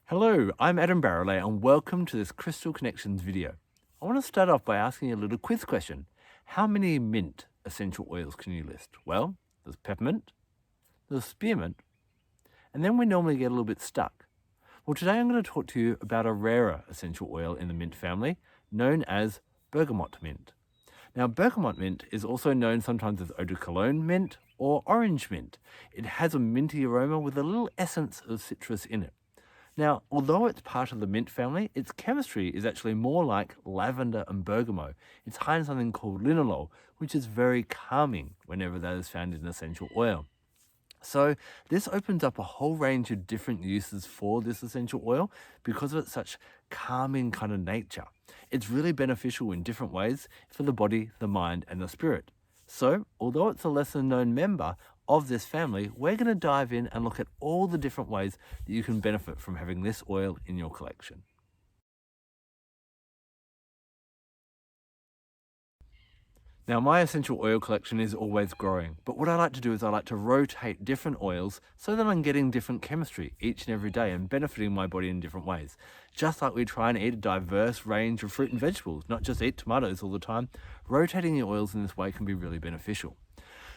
Hello, I'm Adam Barralet and welcome to this Crystal Connections video. I want to start off by asking you a little quiz question. How many mint essential oils can you list? Well, there's peppermint, there's spearmint, and then we normally get a little bit stuck. Well, today I'm going to talk to you about a rarer essential oil in the mint family known as bergamot mint. Now, bergamot mint is also known sometimes as eau de Cologne mint or orange mint. It has a minty aroma with a little essence of citrus in it. Now, although it's part of the mint family, its chemistry is actually more like lavender and bergamot. It's high in something called linalool, which is very calming whenever that is found in essential oil. So this opens up a whole range of different uses for this essential oil because of its such calming kind of nature. It's really beneficial in different ways for the body, the mind, and the spirit. So, although it's a lesser known member of this family, we're going to dive in and look at all the different ways that you can benefit from having this oil in your collection. Now, my essential oil collection is always growing, but what I like to do is I like to rotate different oils so that I'm getting different chemistry each and every day and benefiting my body in different ways. Just like we try and eat a diverse range of fruit and vegetables, not just eat tomatoes all the time, rotating your oils in this way can be really beneficial.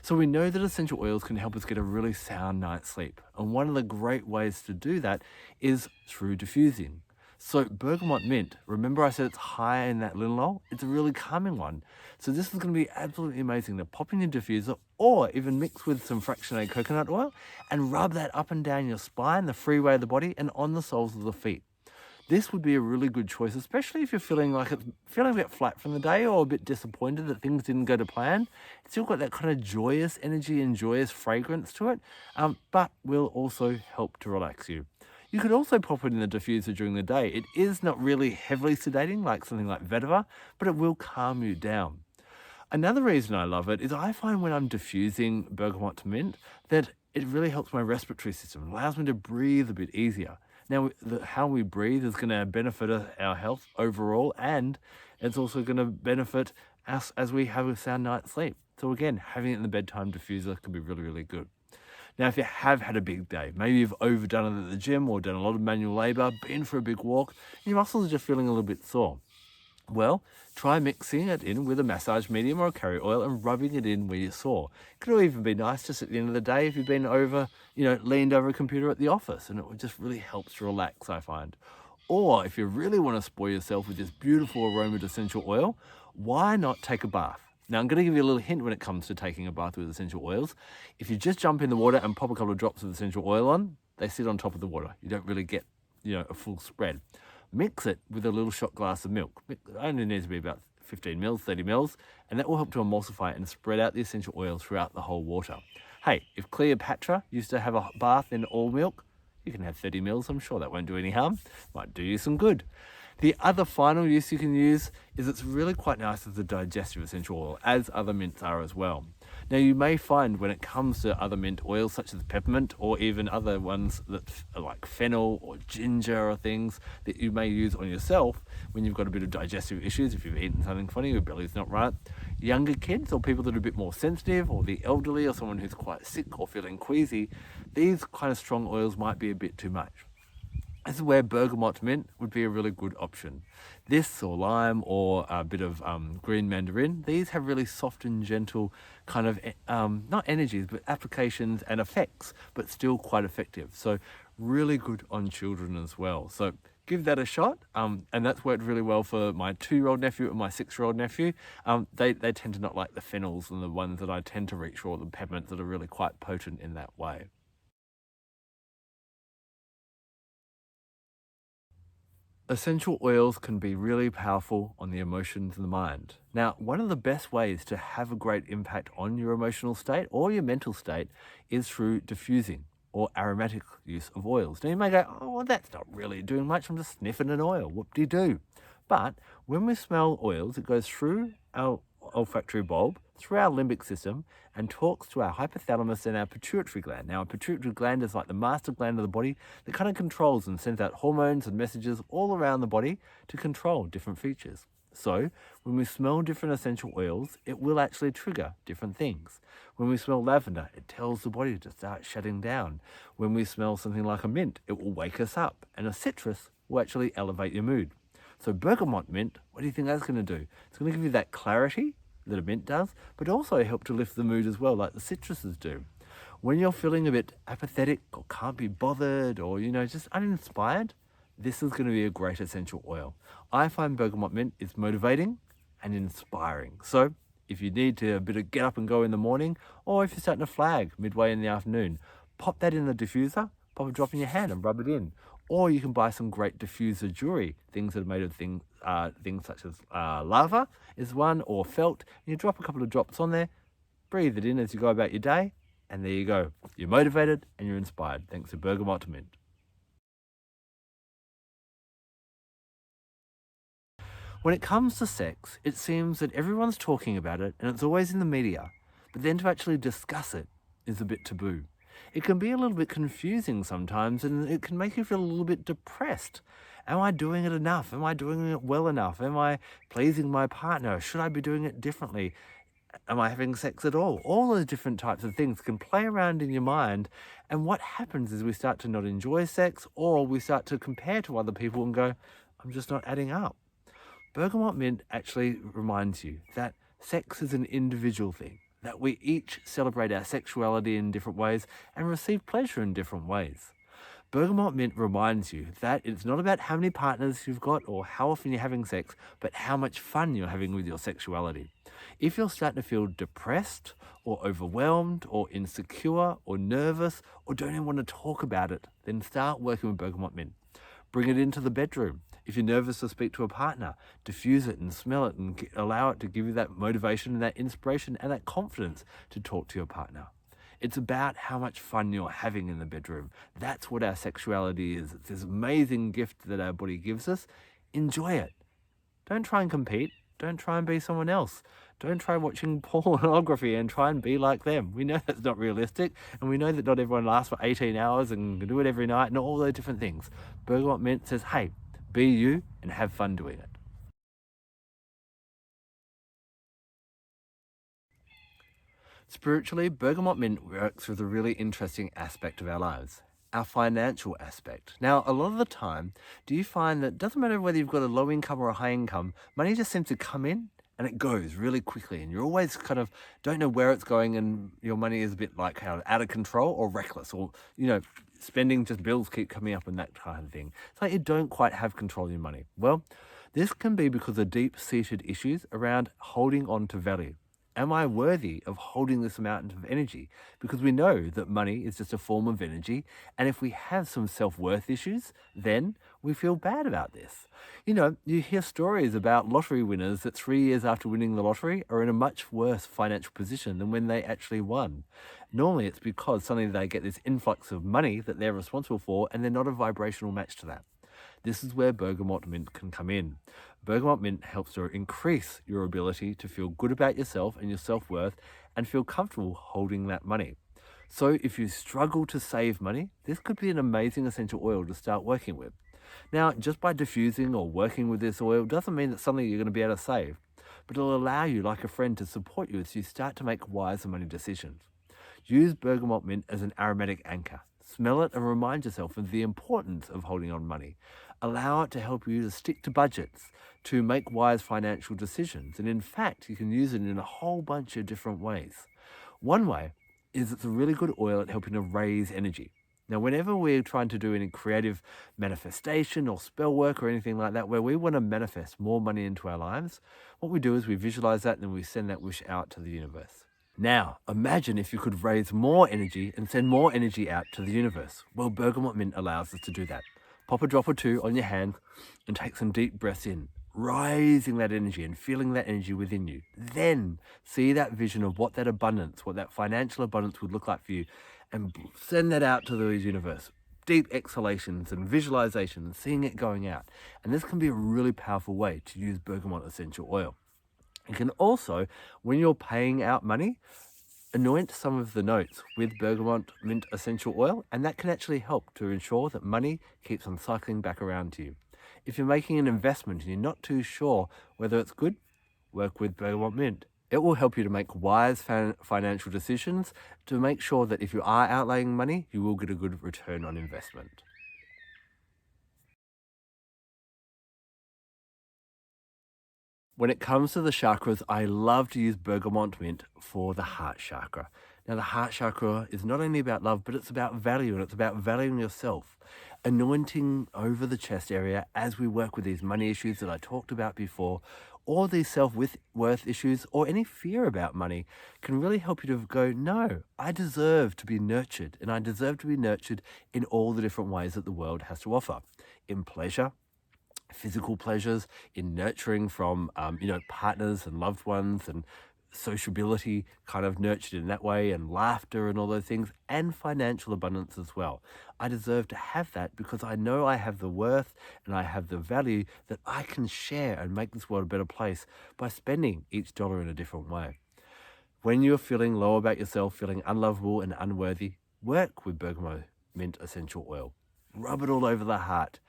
So we know that essential oils can help us get a really sound night's sleep, and one of the great ways to do that is through diffusing. So bergamot mint, remember I said it's high in that linalool? It's a really calming one. So this is going to be absolutely amazing to pop in your diffuser or even mix with some fractionated coconut oil and rub that up and down your spine, the freeway of the body, and on the soles of the feet. This would be a really good choice, especially if you're feeling a bit flat from the day or a bit disappointed that things didn't go to plan. It's still got that kind of joyous energy and joyous fragrance to it, but will also help to relax you. You could also pop it in the diffuser during the day. It is not really heavily sedating like something like vetiver, but it will calm you down. Another reason I love it is I find when I'm diffusing bergamot mint that it really helps my respiratory system. It allows me to breathe a bit easier. Now, how we breathe is going to benefit our health overall, and it's also going to benefit us as we have a sound night's sleep. So again, having it in the bedtime diffuser can be really, really good. Now, if you have had a big day, maybe you've overdone it at the gym or done a lot of manual labor, been for a big walk, and your muscles are just feeling a little bit sore. Well, try mixing it in with a massage medium or a carrier oil and rubbing it in where you're sore. It could even be nice just at the end of the day if you've been leaned over a computer at the office, and it just really helps to relax, I find. Or if you really want to spoil yourself with this beautiful aromaed essential oil, why not take a bath? Now, I'm going to give you a little hint when it comes to taking a bath with essential oils. If you just jump in the water and pop a couple of drops of essential oil on, they sit on top of the water. You don't really get, a full spread. Mix it with a little shot glass of milk. It only needs to be about 15 mils, 30 mils, and that will help to emulsify it and spread out the essential oil throughout the whole water. Hey, if Cleopatra used to have a bath in all milk, you can have 30 mils. I'm sure that won't do any harm. Might do you some good. The other final use you can use is it's really quite nice as a digestive essential oil, as other mints are as well. Now, you may find when it comes to other mint oils, such as peppermint or even other ones that are like fennel or ginger or things that you may use on yourself when you've got a bit of digestive issues, if you've eaten something funny, your belly's not right. Younger kids or people that are a bit more sensitive, or the elderly or someone who's quite sick or feeling queasy, these kind of strong oils might be a bit too much. This is where bergamot mint would be a really good option. This or lime or a bit of green mandarin, these have really soft and gentle kind of, not energies, but applications and effects, but still quite effective. So really good on children as well. So give that a shot. And that's worked really well for my 2-year-old nephew and my 6-year-old nephew. They tend to not like the phenols and the ones that I tend to reach for, the peppermints that are really quite potent in that way. Essential oils can be really powerful on the emotions and the mind. Now, one of the best ways to have a great impact on your emotional state or your mental state is through diffusing or aromatic use of oils. Now, you may go, oh, well, that's not really doing much. I'm just sniffing an oil. Whoop-de-doo. But when we smell oils, it goes through our olfactory bulb, through our limbic system, and talks to our hypothalamus and our pituitary gland. Now, our pituitary gland is like the master gland of the body that kind of controls and sends out hormones and messages all around the body to control different features. So when we smell different essential oils, it will actually trigger different things. When we smell lavender, it tells the body to start shutting down. When we smell something like a mint, it will wake us up. And a citrus will actually elevate your mood. So bergamot mint, what do you think that's going to do? It's going to give you that clarity that a mint does, but also help to lift the mood as well, like the citruses do. When you're feeling a bit apathetic or can't be bothered or, just uninspired, this is going to be a great essential oil. I find bergamot mint is motivating and inspiring. So if you need to a bit of get up and go in the morning, or if you're starting to flag midway in the afternoon, pop that in the diffuser, pop a drop in your hand and rub it in. Or you can buy some great diffuser jewelry, things that are made of things such as lava is one, or felt. And you drop a couple of drops on there, breathe it in as you go about your day, and there you go. You're motivated and you're inspired, thanks to Bergamot Mint. When it comes to sex, it seems that everyone's talking about it and it's always in the media, but then to actually discuss it is a bit taboo. It can be a little bit confusing sometimes and it can make you feel a little bit depressed. Am I doing it enough? Am I doing it well enough? Am I pleasing my partner? Should I be doing it differently? Am I having sex at all? All those different types of things can play around in your mind. And what happens is we start to not enjoy sex, or we start to compare to other people and go, I'm just not adding up. Bergamot Mint actually reminds you that sex is an individual thing, that we each celebrate our sexuality in different ways and receive pleasure in different ways. Bergamot Mint reminds you that it's not about how many partners you've got or how often you're having sex, but how much fun you're having with your sexuality. If you're starting to feel depressed or overwhelmed or insecure or nervous or don't even want to talk about it, then start working with Bergamot Mint. Bring it into the bedroom. If you're nervous to speak to a partner, diffuse it and smell it and allow it to give you that motivation and that inspiration and that confidence to talk to your partner. It's about how much fun you're having in the bedroom. That's what our sexuality is. It's this amazing gift that our body gives us. Enjoy it. Don't try and compete. Don't try and be someone else. Don't try watching pornography and try and be like them. We know that's not realistic, and we know that not everyone lasts for 18 hours and can do it every night and all those different things. Bergamot Mint says, hey, be you and have fun doing it. Spiritually, Bergamot Mint works with a really interesting aspect of our lives, our financial aspect. Now, a lot of the time, do you find that it doesn't matter whether you've got a low income or a high income, money just seems to come in and it goes really quickly, and you're always kind of don't know where it's going, and your money is a bit like out of control or reckless, or spending, just bills keep coming up and that kind of thing. It's like you don't quite have control of your money. Well, this can be because of deep-seated issues around holding on to value. Am I worthy of holding this amount of energy? Because we know that money is just a form of energy, and if we have some self-worth issues, then we feel bad about this. You hear stories about lottery winners that 3 years after winning the lottery are in a much worse financial position than when they actually won. Normally it's because suddenly they get this influx of money that they're responsible for, and they're not a vibrational match to that. This is where Bergamot Mint can come in. Bergamot Mint helps to increase your ability to feel good about yourself and your self-worth and feel comfortable holding that money. So if you struggle to save money, this could be an amazing essential oil to start working with. Now, just by diffusing or working with this oil doesn't mean that something you're going to be able to save, but it'll allow you, like a friend, to support you as you start to make wiser money decisions. Use Bergamot Mint as an aromatic anchor. Smell it and remind yourself of the importance of holding on money. Allow it to help you to stick to budgets, to make wise financial decisions. And in fact, you can use it in a whole bunch of different ways. One way is it's a really good oil at helping to raise energy. Now, whenever we're trying to do any creative manifestation or spell work or anything like that, where we want to manifest more money into our lives, what we do is we visualize that and then we send that wish out to the universe. Now, imagine if you could raise more energy and send more energy out to the universe. Well, Bergamot Mint allows us to do that. Pop a drop or two on your hand and take some deep breaths in, rising that energy and feeling that energy within you. Then see that vision of what that abundance, what that financial abundance would look like for you, and send that out to the universe. Deep exhalations and visualization and seeing it going out. And this can be a really powerful way to use bergamot essential oil. You can also, when you're paying out money, anoint some of the notes with Bergamot Mint essential oil, and that can actually help to ensure that money keeps on cycling back around to you. If you're making an investment and you're not too sure whether it's good, work with Bergamot Mint. It will help you to make wise financial decisions to make sure that if you are outlaying money, you will get a good return on investment. When it comes to the chakras, I love to use Bergamot Mint for the heart chakra. Now, the heart chakra is not only about love, but it's about value, and it's about valuing yourself. Anointing over the chest area as we work with these money issues that I talked about before, or these self-worth issues, or any fear about money, can really help you to go, no, I deserve to be nurtured, and I deserve to be nurtured in all the different ways that the world has to offer. In pleasure, physical pleasures, in nurturing from partners and loved ones, and sociability kind of nurtured in that way, and laughter and all those things, and financial abundance as well. I deserve to have that because I know I have the worth and I have the value that I can share and make this world a better place by spending each dollar in a different way. When you're feeling low about yourself, feeling unlovable and unworthy, work with Bergamot Mint essential oil. Rub it all over the heart.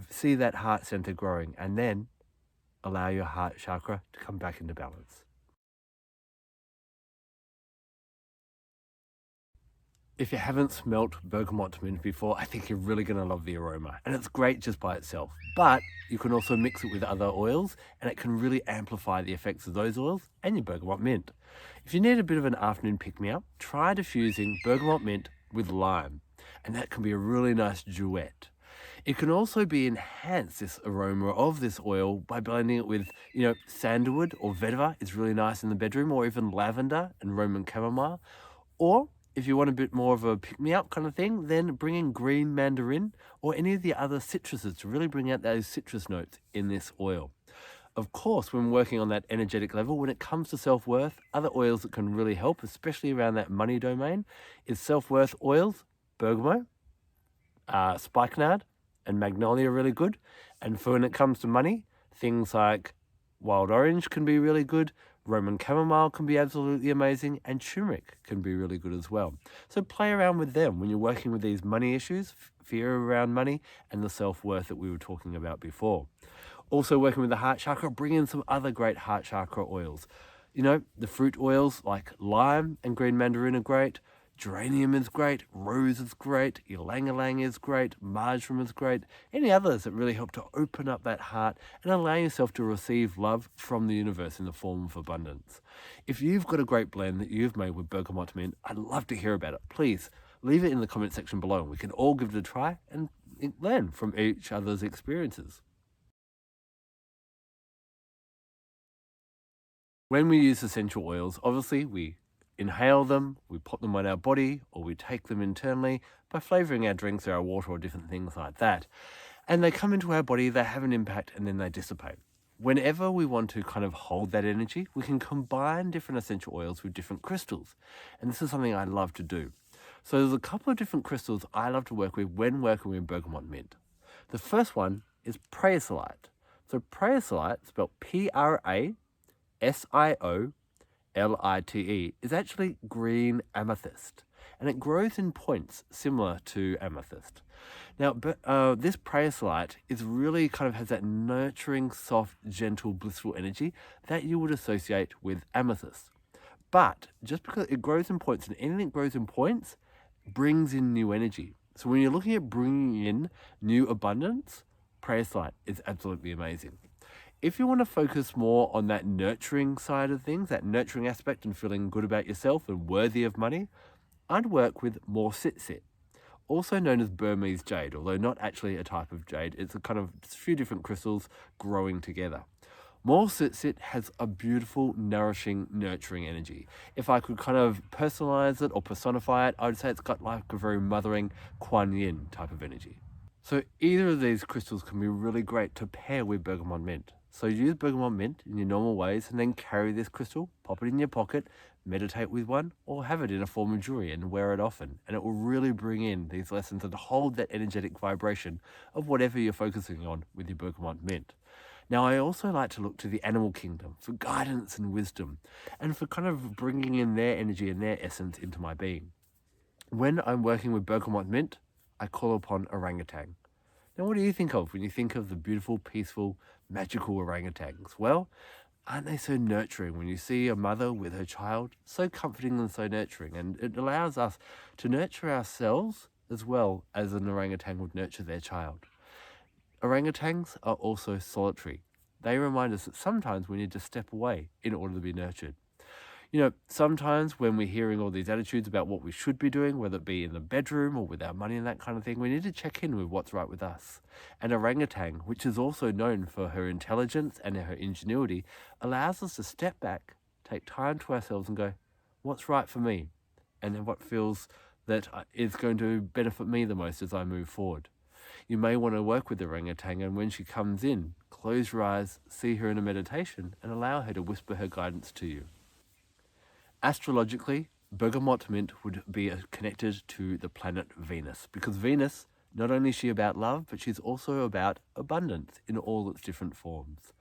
See that heart center growing, and then allow your heart chakra to come back into balance. If you haven't smelt Bergamot Mint before, I think you're really going to love the aroma. And it's great just by itself. But you can also mix it with other oils, and it can really amplify the effects of those oils and your Bergamot Mint. If you need a bit of an afternoon pick-me-up, try diffusing Bergamot Mint with lime. And that can be a really nice duet. It can also be enhanced, this aroma of this oil, by blending it with, sandalwood or vetiver is really nice in the bedroom, or even lavender and Roman chamomile. Or if you want a bit more of a pick-me-up kind of thing, then bring in green mandarin or any of the other citruses to really bring out those citrus notes in this oil. Of course, when working on that energetic level, when it comes to self-worth, other oils that can really help, especially around that money domain, is self-worth oils, bergamot, spikenard, and magnolia are really good. And for when it comes to money, things like wild orange can be really good, Roman chamomile can be absolutely amazing, and turmeric can be really good as well. So play around with them when you're working with these money issues, fear around money, and the self-worth that we were talking about before. Also working with the heart chakra, bring in some other great heart chakra oils. The fruit oils like lime and green mandarin are great. Geranium is great, rose is great, ylang-ylang is great, marjoram is great, any others that really help to open up that heart and allow yourself to receive love from the universe in the form of abundance. If you've got a great blend that you've made with Bergamot Mint, I'd love to hear about it. Please leave it in the comment section below and we can all give it a try and learn from each other's experiences. When we use essential oils, obviously we inhale them, we put them on our body, or we take them internally by flavoring our drinks or our water or different things like that. And they come into our body, they have an impact, and then they dissipate. Whenever we want to kind of hold that energy, we can combine different essential oils with different crystals. And this is something I love to do. So there's a couple of different crystals I love to work with when working with Bergamot Mint. The first one is praesolite. So praesolite, spelled PrasioLite, is actually green amethyst, and it grows in points similar to amethyst. Now, this praesolite is really kind of has that nurturing, soft, gentle, blissful energy that you would associate with amethyst. But just because it grows in points, and anything that grows in points brings in new energy. So when you're looking at bringing in new abundance, praesolite is absolutely amazing. If you want to focus more on that nurturing side of things, that nurturing aspect and feeling good about yourself and worthy of money, I'd work with more sit, also known as Burmese jade, although not actually a type of jade. It's a few different crystals growing together. More sit has a beautiful, nourishing, nurturing energy. If I could kind of personalize it or personify it, I would say it's got like a very mothering Kuan Yin type of energy. So either of these crystals can be really great to pair with Bergamot Mint. So use Bergamot Mint in your normal ways and then carry this crystal, pop it in your pocket, meditate with one, or have it in a form of jewelry and wear it often. And it will really bring in these lessons and hold that energetic vibration of whatever you're focusing on with your Bergamot Mint. Now, I also like to look to the animal kingdom for guidance and wisdom, and for kind of bringing in their energy and their essence into my being. When I'm working with Bergamot Mint, I call upon orangutan. Now, what do you think of when you think of the beautiful, peaceful, magical orangutans? Well, aren't they so nurturing when you see a mother with her child? So comforting and so nurturing. And it allows us to nurture ourselves as well as an orangutan would nurture their child. Orangutans are also solitary. They remind us that sometimes we need to step away in order to be nurtured. You know, sometimes when we're hearing all these attitudes about what we should be doing, whether it be in the bedroom or with our money and that kind of thing, we need to check in with what's right with us. An orangutan, which is also known for her intelligence and her ingenuity, allows us to step back, take time to ourselves and go, what's right for me? And then what feels that is going to benefit me the most as I move forward. You may want to work with the orangutan, and when she comes in, close your eyes, see her in a meditation, and allow her to whisper her guidance to you. Astrologically, Bergamot Mint would be connected to the planet Venus, because Venus, not only is she about love, but she's also about abundance in all its different forms.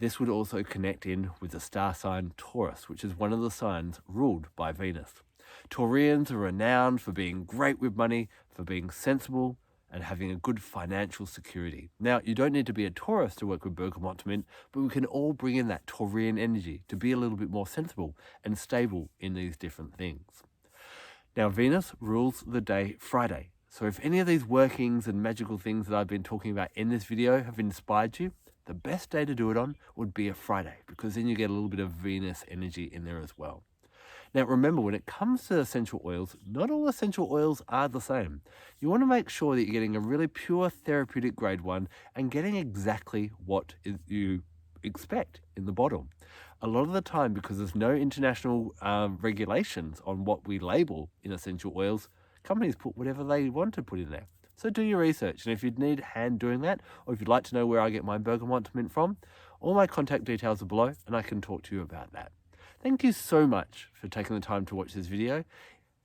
This would also connect in with the star sign Taurus, which is one of the signs ruled by Venus. Taurians are renowned for being great with money, for being sensible, and having a good financial security. Now, you don't need to be a Taurus to work with Bergamot Mint, but we can all bring in that Taurian energy to be a little bit more sensible and stable in these different things. Now, Venus rules the day Friday. So if any of these workings and magical things that I've been talking about in this video have inspired you, the best day to do it on would be a Friday, because then you get a little bit of Venus energy in there as well. Now, remember, when it comes to essential oils, not all essential oils are the same. You want to make sure that you're getting a really pure therapeutic grade one and getting exactly what you expect in the bottle. A lot of the time, because there's no international regulations on what we label in essential oils, companies put whatever they want to put in there. So do your research, and if you need hand doing that, or if you'd like to know where I get my Bergamot Mint from, all my contact details are below, and I can talk to you about that. Thank you so much for taking the time to watch this video.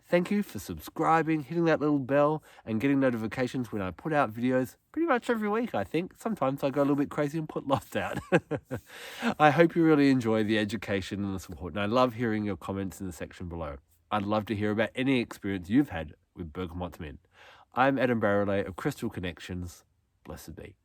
Thank you for subscribing, hitting that little bell, and getting notifications when I put out videos pretty much every week, I think. Sometimes I go a little bit crazy and put lots out. I hope you really enjoy the education and the support, and I love hearing your comments in the section below. I'd love to hear about any experience you've had with Bergamot Mint. I'm Barralet of Crystal Connections. Blessed be.